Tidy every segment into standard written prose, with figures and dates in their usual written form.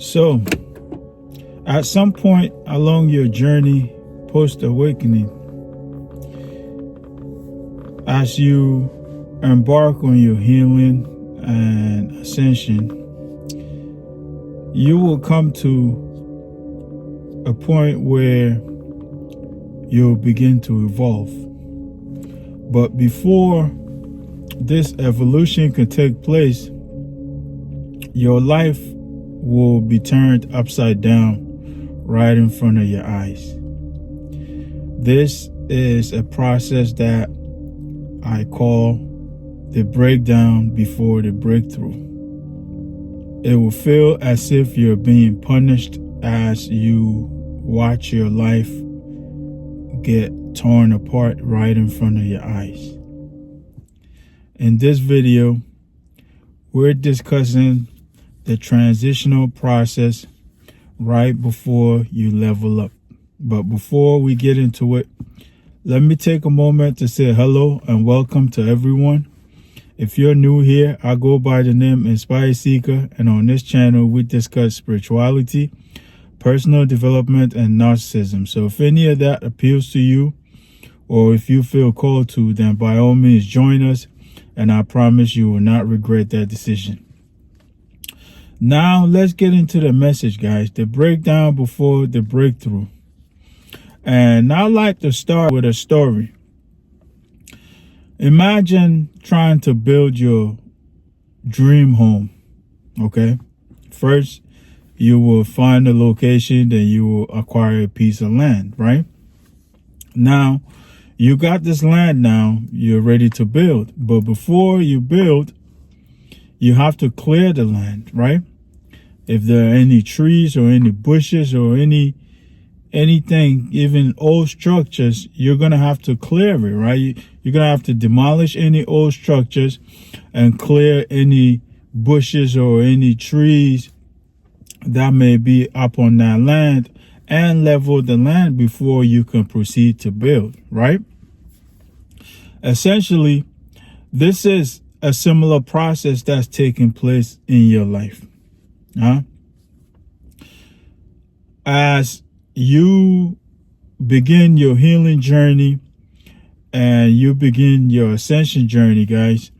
So, at some point along your journey post-awakening, as you embark on your healing and ascension, you will come to a point where you'll begin to evolve. But before this evolution can take place, your life will be turned upside down right in front of your eyes. This is a process that I call the breakdown before the breakthrough. It will feel as if you're being punished as you watch your life get torn apart right in front of your eyes. In this video, we're discussing the transitional process right before you level up. But before we get into it, let me take a moment to say hello and welcome to everyone. If you're new here, I go by the name Inspire Seeker, and on this channel we discuss spirituality, personal development, and narcissism. So if any of that appeals to you, or if you feel called to, then by all means join us, and I promise you will not regret that decision. Now let's get into the message, guys. The breakdown before the breakthrough. And I like to start with a story. Imagine trying to build your dream home. Okay. First, you will find a location, then you will acquire a piece of land, right? Now, you got this land now, you're ready to build. But before you build, you have to clear the land, right? If there are any trees or any bushes or anything, even old structures, you're going to have to clear it, right? You're going to have to demolish any old structures and clear any bushes or any trees that may be up on that land and level the land before you can proceed to build, right? Essentially, this is a similar process that's taking place in your life. As you begin your healing journey and you begin your ascension journey, guys,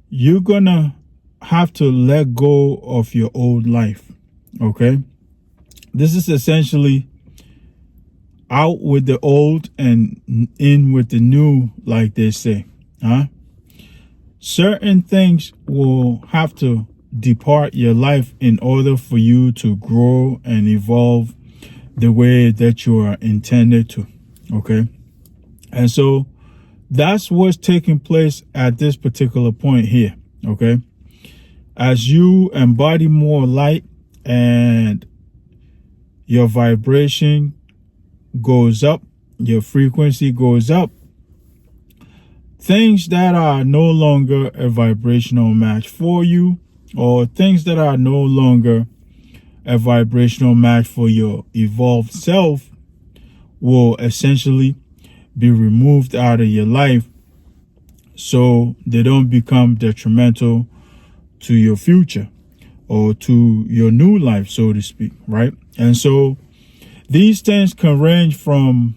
you're gonna have to let go of your old life. Okay, this is essentially out with the old and in with the new, like they say. Certain things will have to depart your life in order for you to grow and evolve the way that you are intended to. Okay, and so that's what's taking place at this particular point here. Okay, as you embody more light and your vibration goes up, your frequency goes up, things that are no longer a vibrational match for you, or things that are no longer a vibrational match for your evolved self, will essentially be removed out of your life so they don't become detrimental to your future or to your new life, so to speak, right? And so these things can range from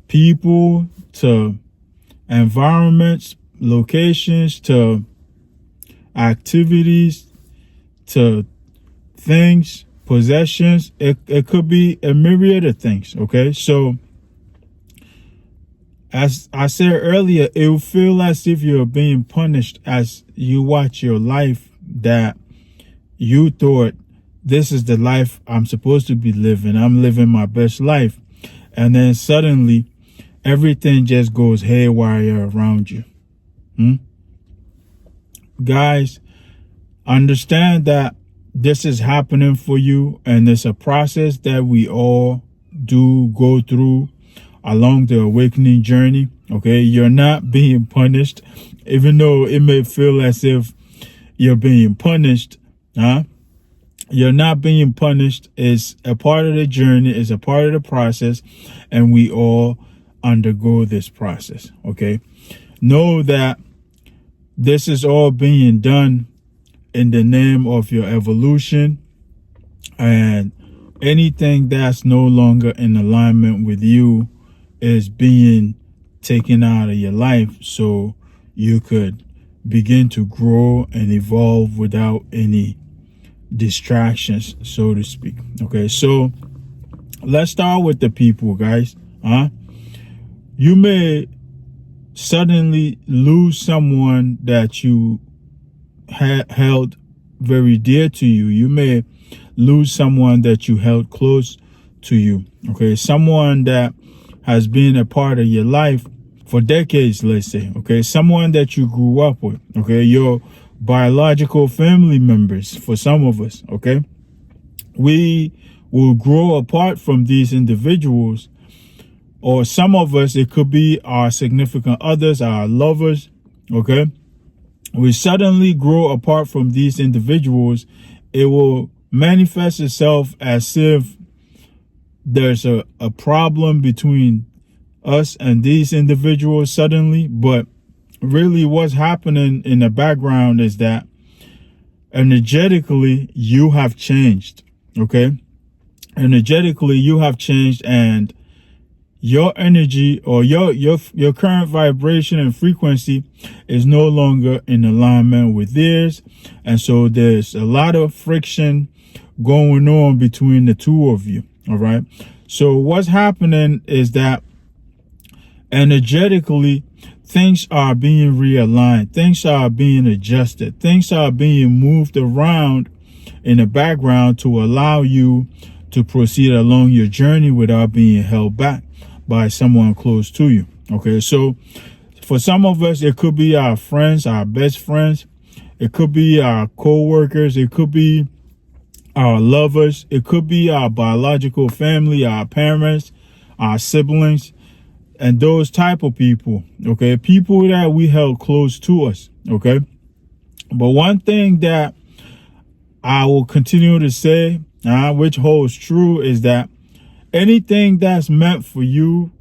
people to environments, locations, to activities, to things, possessions. It could be a myriad of things. Okay, so as I said earlier, it will feel as if you're being punished as you watch your life that you thought, this is the life I'm supposed to be living. I'm living my best life. And then suddenly everything just goes haywire around you. Guys, understand that this is happening for you, and it's a process that we all do go through along the awakening journey. Okay, you're not being punished, even though it may feel as if you're being punished. You're not being punished. It's a part of the journey, it's a part of the process, and we all undergo this process. Okay, know that this is all being done in the name of your evolution, and anything that's no longer in alignment with you is being taken out of your life so you could begin to grow and evolve without any distractions, so to speak. Okay, so let's start with the people, guys. You may suddenly lose someone that you held very dear to you. You may lose someone that you held close to you. Okay, someone that has been a part of your life for decades, let's say. Okay, someone that you grew up with. Okay, your biological family members for some of us. Okay, we will grow apart from these individuals, or some of us, it could be our significant others, our lovers. Okay, we suddenly grow apart from these individuals. It will manifest itself as if there's a problem between us and these individuals suddenly, but really what's happening in the background is that energetically you have changed. Okay, energetically you have changed, and your energy, or your current vibration and frequency, is no longer in alignment with theirs, and so there's a lot of friction going on between the two of you. All right, so what's happening is that energetically things are being realigned, things are being adjusted, things are being moved around in the background to allow you to proceed along your journey without being held back by someone close to you. Okay, so for some of us, it could be our friends, our best friends. It could be our co-workers. It could be our lovers. It could be our biological family, our parents, our siblings, and those type of people. Okay, people that we held close to us. Okay, but one thing that I will continue to say, which holds true, is that anything that's meant for you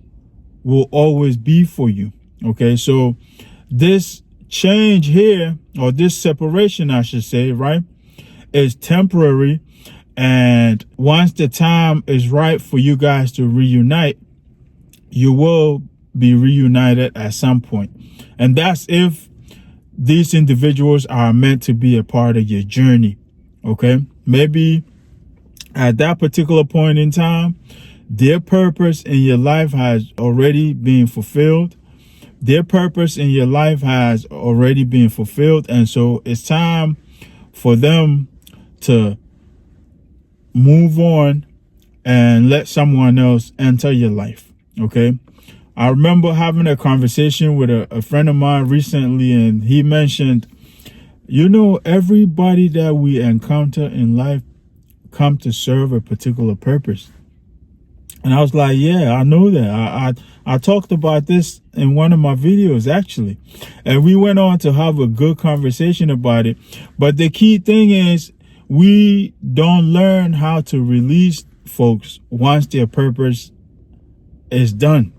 will always be for you. Okay, so this change here, or this separation, I should say, right, is temporary. And once the time is right for you guys to reunite, you will be reunited at some point. And that's if these individuals are meant to be a part of your journey. Okay, maybe at that particular point in time, their purpose in your life has already been fulfilled. Their purpose in your life has already been fulfilled. And so it's time for them to move on and let someone else enter your life. Okay, I remember having a conversation with a friend of mine recently, and he mentioned, everybody that we encounter in life come to serve a particular purpose. And I was like, yeah, I know that. I talked about this in one of my videos, actually. And we went on to have a good conversation about it. But the key thing is, we don't learn how to release folks once their purpose is done.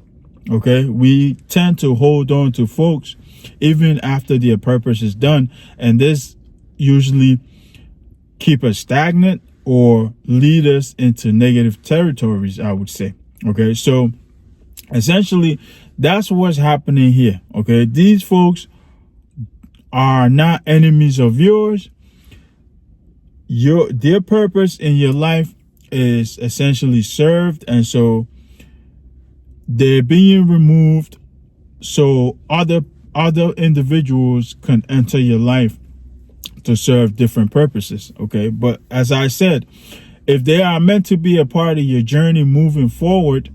Okay, we tend to hold on to folks even after their purpose is done. And this usually keep us stagnant or lead us into negative territories, I would say. Okay, so essentially that's what's happening here. Okay, these folks are not enemies of yours. Their purpose in your life is essentially served, and so they're being removed so other individuals can enter your life to serve different purposes. Okay, but as I said, if they are meant to be a part of your journey moving forward,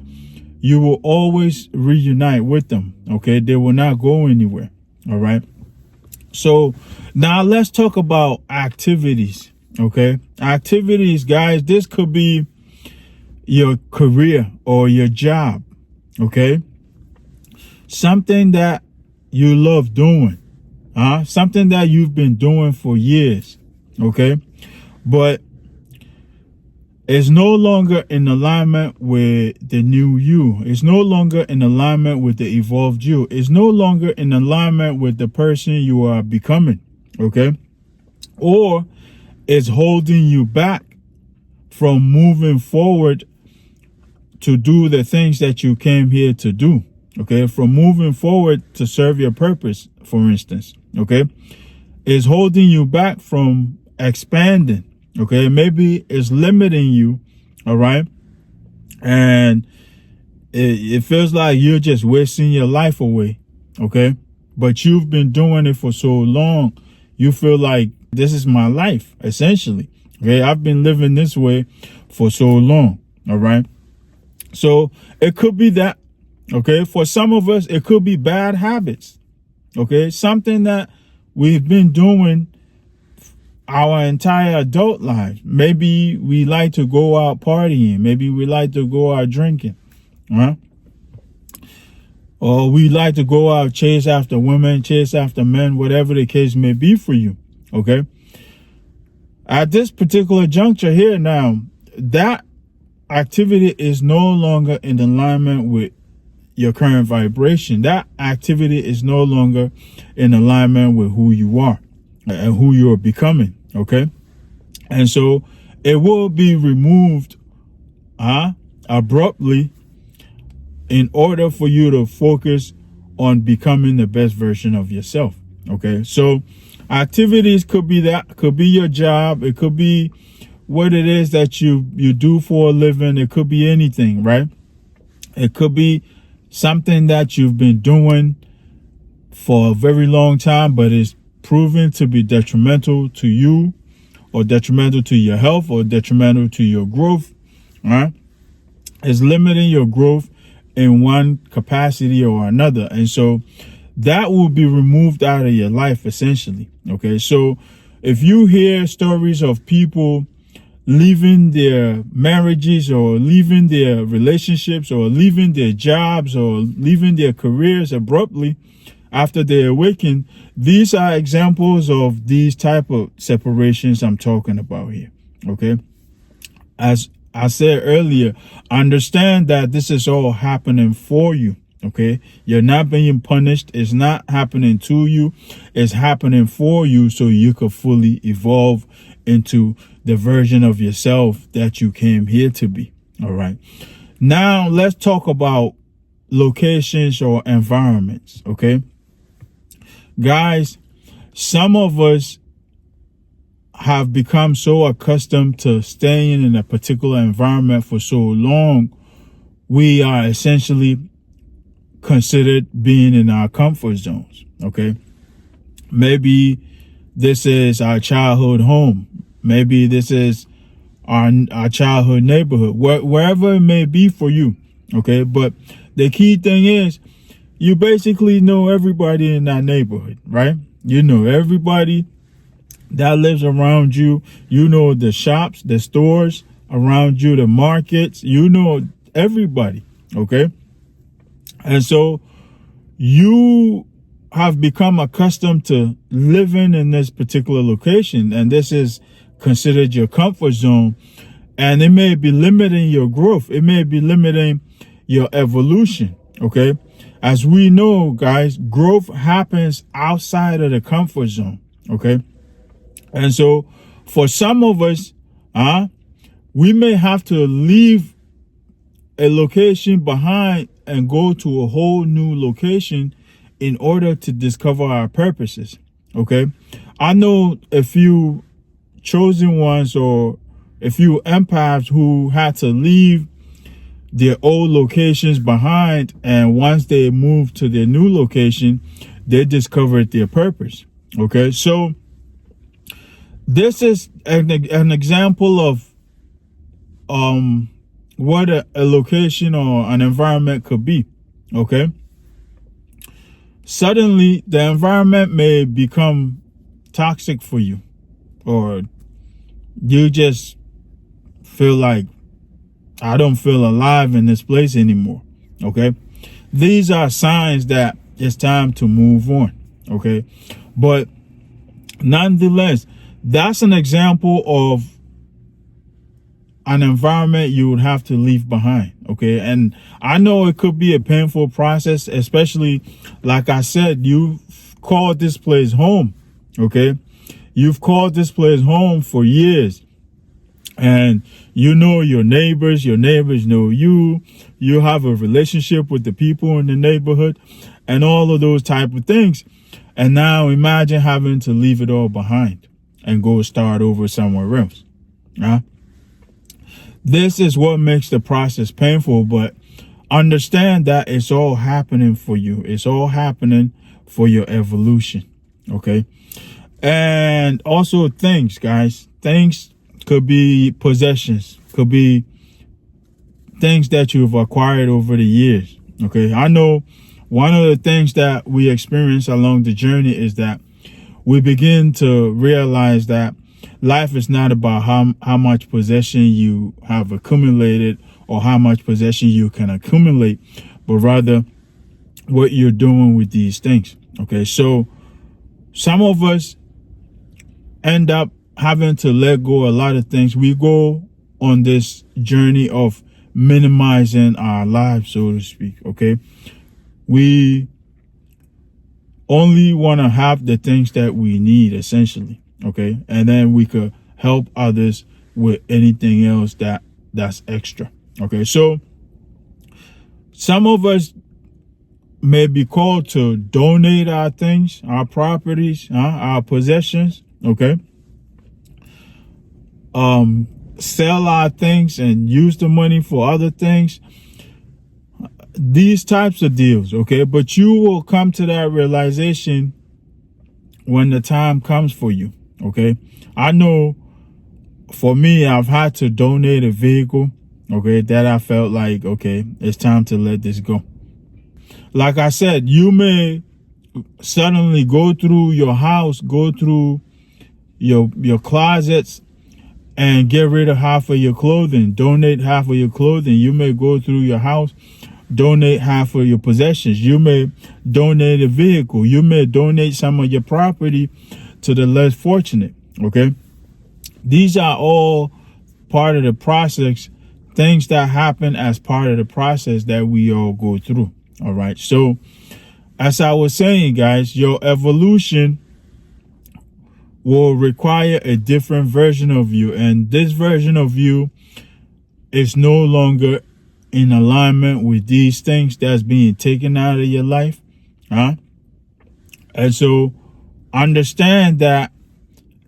you will always reunite with them. Okay, they will not go anywhere. All right, so now let's talk about activities. Okay, activities, guys. This could be your career or your job. Okay, something that you love doing, something that you've been doing for years. Okay, but it's no longer in alignment with the new you. It's no longer in alignment with the evolved you. It's no longer in alignment with the person you are becoming. Okay, or it's holding you back from moving forward to do the things that you came here to do. Okay, from moving forward to serve your purpose, for instance. Okay, is holding you back from expanding. Okay, maybe it's limiting you. All right, and it feels like you're just wasting your life away. Okay, but you've been doing it for so long, you feel like this is my life, essentially. Okay, I've been living this way for so long. All right, so it could be that. Okay, for some of us, it could be bad habits. Okay, something that we've been doing our entire adult lives. Maybe we like to go out partying. Maybe we like to go out drinking. Right? Or we like to go out, chase after women, chase after men, whatever the case may be for you. Okay, at this particular juncture here now, that activity is no longer in alignment with your current vibration. That activity is no longer in alignment with who you are and who you're becoming. Okay, and so it will be removed abruptly in order for you to focus on becoming the best version of yourself. Okay, so activities could be that, could be your job, it could be what it is that you do for a living, it could be anything, right? It could be something that you've been doing for a very long time, but it's proven to be detrimental to you, or detrimental to your health, or detrimental to your growth. Right? It's limiting your growth in one capacity or another. And so that will be removed out of your life, essentially. Okay, so if you hear stories of people leaving their marriages, or leaving their relationships, or leaving their jobs, or leaving their careers abruptly after they awaken, these are examples of these type of separations I'm talking about here. Okay, as I said earlier, understand that this is all happening for you. Okay, you're not being punished. It's not happening to you. It's happening for you, so you could fully evolve into the version of yourself that you came here to be. All right. Now let's talk about locations or environments. Okay, guys, some of us have become so accustomed to staying in a particular environment for so long, we are essentially considered being in our comfort zones. Okay, maybe this is our childhood home. Maybe this is our childhood neighborhood, wherever it may be for you. Okay, but the key thing is you basically know everybody in that neighborhood, right? You know everybody that lives around you. You know the shops, the stores around you, the markets. You know everybody. Okay, and so you have become accustomed to living in this particular location, and this is considered your comfort zone, and it may be limiting your growth. It may be limiting your evolution. Okay, as we know, guys, growth happens outside of the comfort zone. Okay, and so for some of us, we may have to leave a location behind and go to a whole new location in order to discover our purposes. Okay, I know a few chosen ones or a few empaths who had to leave their old locations behind, and once they moved to their new location, they discovered their purpose. Okay, so this is an example of what a location or an environment could be. Okay, suddenly the environment may become toxic for you, or you just feel like, I don't feel alive in this place anymore. Okay, these are signs that it's time to move on. Okay, but nonetheless, that's an example of an environment you would have to leave behind. Okay, and I know it could be a painful process, especially like I said, you called this place home. Okay, You've called this place home for years. And you know your neighbors know you. You have a relationship with the people in the neighborhood and all of those type of things. And now imagine having to leave it all behind and go start over somewhere else. This is what makes the process painful, but understand that it's all happening for you. It's all happening for your evolution. Okay. And also things, guys. Things could be possessions, could be things that you've acquired over the years. Okay. I know one of the things that we experience along the journey is that we begin to realize that life is not about how much possession you have accumulated or how much possession you can accumulate, but rather what you're doing with these things. Okay. So some of us end up having to let go a lot of things. We go on this journey of minimizing our lives, so to speak. Okay. We only want to have the things that we need, essentially. Okay. And then we could help others with anything else that's extra. Okay. So some of us may be called to donate our things, our properties, our possessions. Okay. Sell our things and use the money for other things. These types of deals. Okay. But you will come to that realization when the time comes for you. Okay. I know for me, I've had to donate a vehicle. Okay. That I felt like, okay, it's time to let this go. Like I said, you may suddenly go through your house, go through your closets and get rid of half of your clothing, donate half of your clothing. You may go through your house, donate half of your possessions. You may donate a vehicle. You may donate some of your property to the less fortunate. Okay. These are all part of the process, things that happen as part of the process that we all go through. All right. So as I was saying, guys, your evolution will require a different version of you. And this version of you is no longer in alignment with these things that's being taken out of your life. And so understand that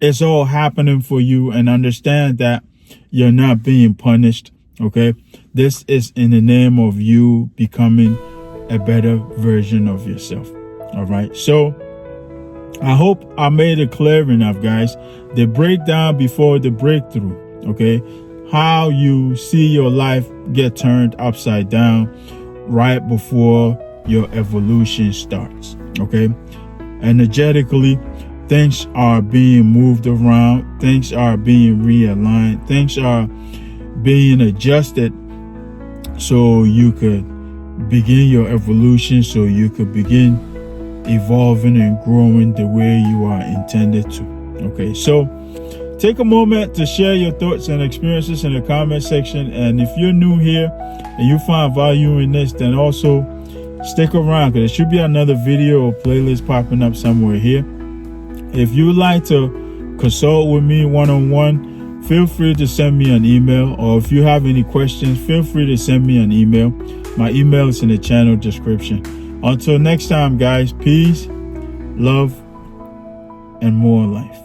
it's all happening for you, and understand that you're not being punished. Okay. This is in the name of you becoming a better version of yourself. All right. So I hope I made it clear enough, guys. The breakdown before the breakthrough. Okay. How you see your life get turned upside down right before your evolution starts. Okay. Energetically, things are being moved around. Things are being realigned. Things are being adjusted so you could begin your evolution, so you could begin evolving and growing the way you are intended to. Okay, so take a moment to share your thoughts and experiences in the comment section. And if you're new here and you find value in this, then also stick around, because there should be another video or playlist popping up somewhere here. If you would like to consult with me one-on-one, feel free to send me an email, or if you have any questions, feel free to send me an email. My email is in the channel description. Until next time, guys, peace, love, and more life.